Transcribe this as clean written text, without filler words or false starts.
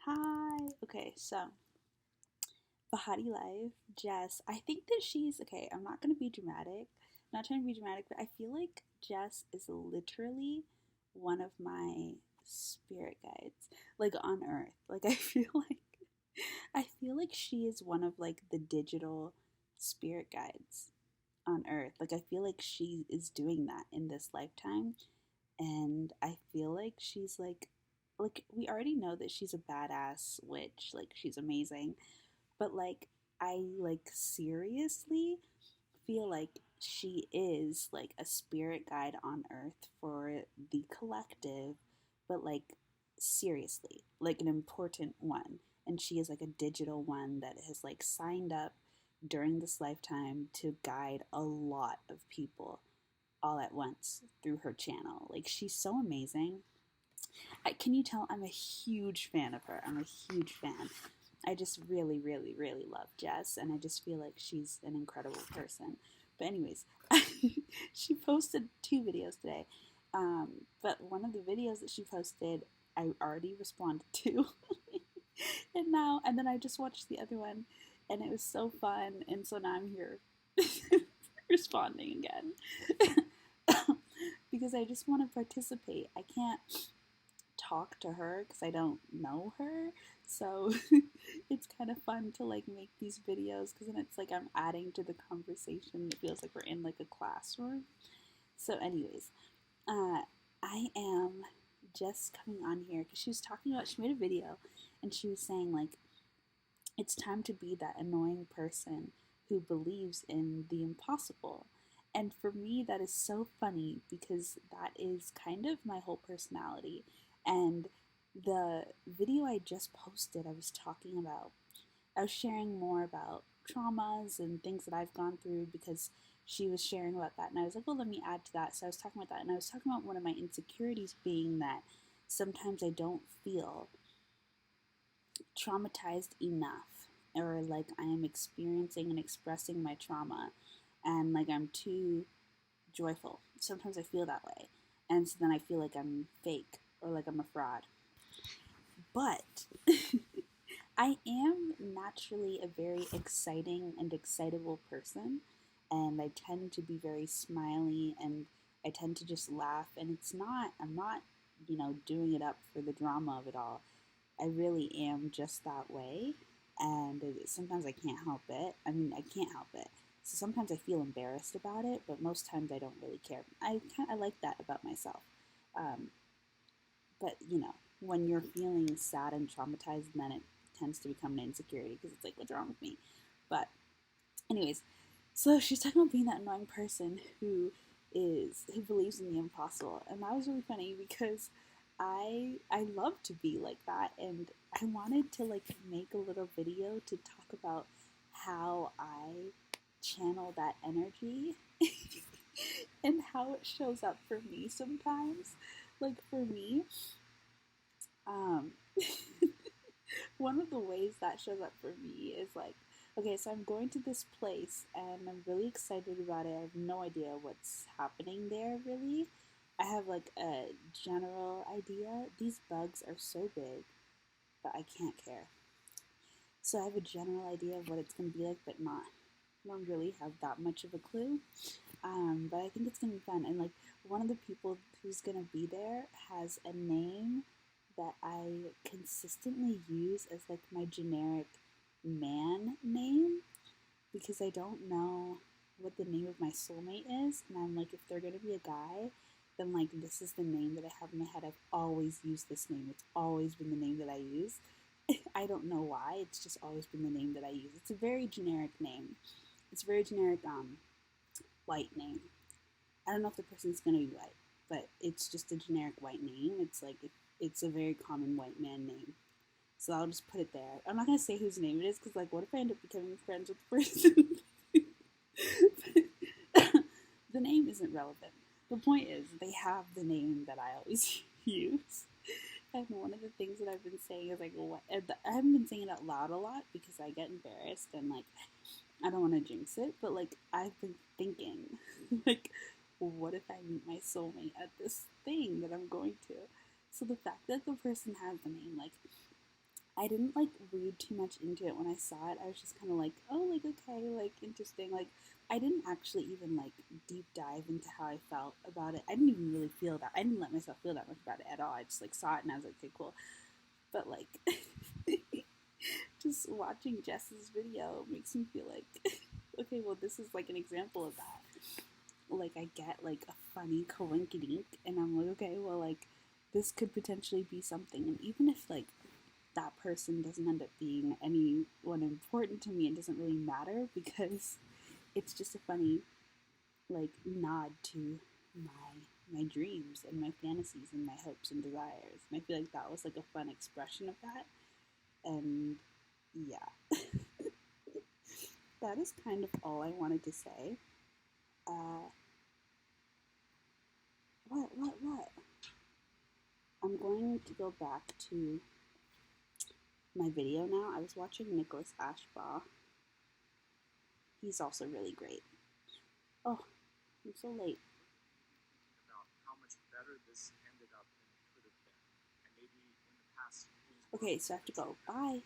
Hi. Okay, so Bahati Life, Jess. I think that she's okay. I'm not gonna be dramatic. I'm not trying to be dramatic, but I feel like Jess is literally one of my spirit guides, like on Earth. Like I feel like she is one of like the digital spirit guides on Earth. Like I feel like she is doing that in this lifetime, and I feel like she's like we already know that she's a badass witch, like she's amazing, but like I like seriously feel like she is like a spirit guide on earth for the collective, but like seriously, like an important one. And she is like a digital one that has like signed up during this lifetime to guide a lot of people all at once through her channel. Like she's so amazing. Can you tell I'm a huge fan of her? I'm a huge fan. I just really, really, really love Jess, and I just feel like she's an incredible person. But anyways, she posted 2 videos today. But one of the videos that she posted, I already responded to, and then I just watched the other one, and it was so fun, and so now I'm here responding again because I just want to participate. I can't talk to her because I don't know her. So it's kind of fun to like make these videos because then it's like I'm adding to the conversation. It feels like we're in like a classroom. So, anyways, uh, I am just coming on here because she was talking about, she made a video and she was saying like it's time to be that annoying person who believes in the impossible. And for me, that is so funny because that is kind of my whole personality. And the video I just posted, I was sharing more about traumas and things that I've gone through because she was sharing about that. And I was like, well, let me add to that. So I was talking about that. And I was talking about one of my insecurities being that sometimes I don't feel traumatized enough, or like I am experiencing and expressing my trauma and like I'm too joyful. Sometimes I feel that way. And so then I feel like I'm fake or like I'm a fraud. But I am naturally a very exciting and excitable person, and I tend to be very smiley, and I tend to just laugh, and I'm not, doing it up for the drama of it all. I really am just that way, and sometimes I can't help it. I mean, I can't help it. So sometimes I feel embarrassed about it, but most times I don't really care. I like that about myself. Um, but when you're feeling sad and traumatized, then it tends to become an insecurity because it's like, what's wrong with me? But anyways, so she's talking about being that annoying person who believes in the impossible, and that was really funny because I love to be like that, and I wanted to like make a little video to talk about how I channel that energy and how it shows up for me sometimes. Like for me, um, one of the ways that shows up for me is like, okay, so I'm going to this place and I'm really excited about it. I have no idea what's happening there really. I have like a general idea. These bugs are so big, but I can't care. So I have a general idea of what it's going to be like, but not. I don't really have that much of a clue. But I think it's going to be fun. And like one of the people who's going to be there has a name that I consistently use as like my generic man name because I don't know what the name of my soulmate is. And I'm like, if they're going to be a guy, then like this is the name that I have in my head. I've always used this name. It's always been the name that I use. I don't know why. It's just always been the name that I use. It's a very generic name. It's a very generic white name. I don't know if the person's gonna be white, but it's just a generic white name. It's like it's a very common white man name. So I'll just put it there. I'm not gonna say whose name it is because like, what if I end up becoming friends with the person? The name isn't relevant. The point is they have the name that I always use. And one of the things that I've been saying is like, what? I haven't been saying it out loud a lot because I get embarrassed and like I don't want to jinx it. But like I've been thinking, like, what if I meet my soulmate at this thing that I'm going to? So the fact that the person has the name, like, I didn't like read too much into it when I saw it. I was just kind of like, oh, like okay, like interesting. Like I didn't actually even like deep dive into how I felt about it. I didn't even really feel that. I didn't let myself feel that much about it at all. I just like saw it and I was like, okay, cool. But like, just watching Jess's video makes me feel like, okay, well, this is like an example of that. Like I get like a funny coinkydink, and I'm like, okay, well, like this could potentially be something, and even if like that person doesn't end up being anyone important to me, it doesn't really matter because it's just a funny like nod to my dreams and my fantasies and my hopes and desires. And I feel like that was like a fun expression of that. And yeah, that is kind of all I wanted to say. Uh, what? I'm going to go back to my video now. I was watching Nicholas Ashbaugh. He's also really great. Oh, I'm so late. About how much better this ended up than it could have been. And maybe in the past. Okay, so I have to go. Bye.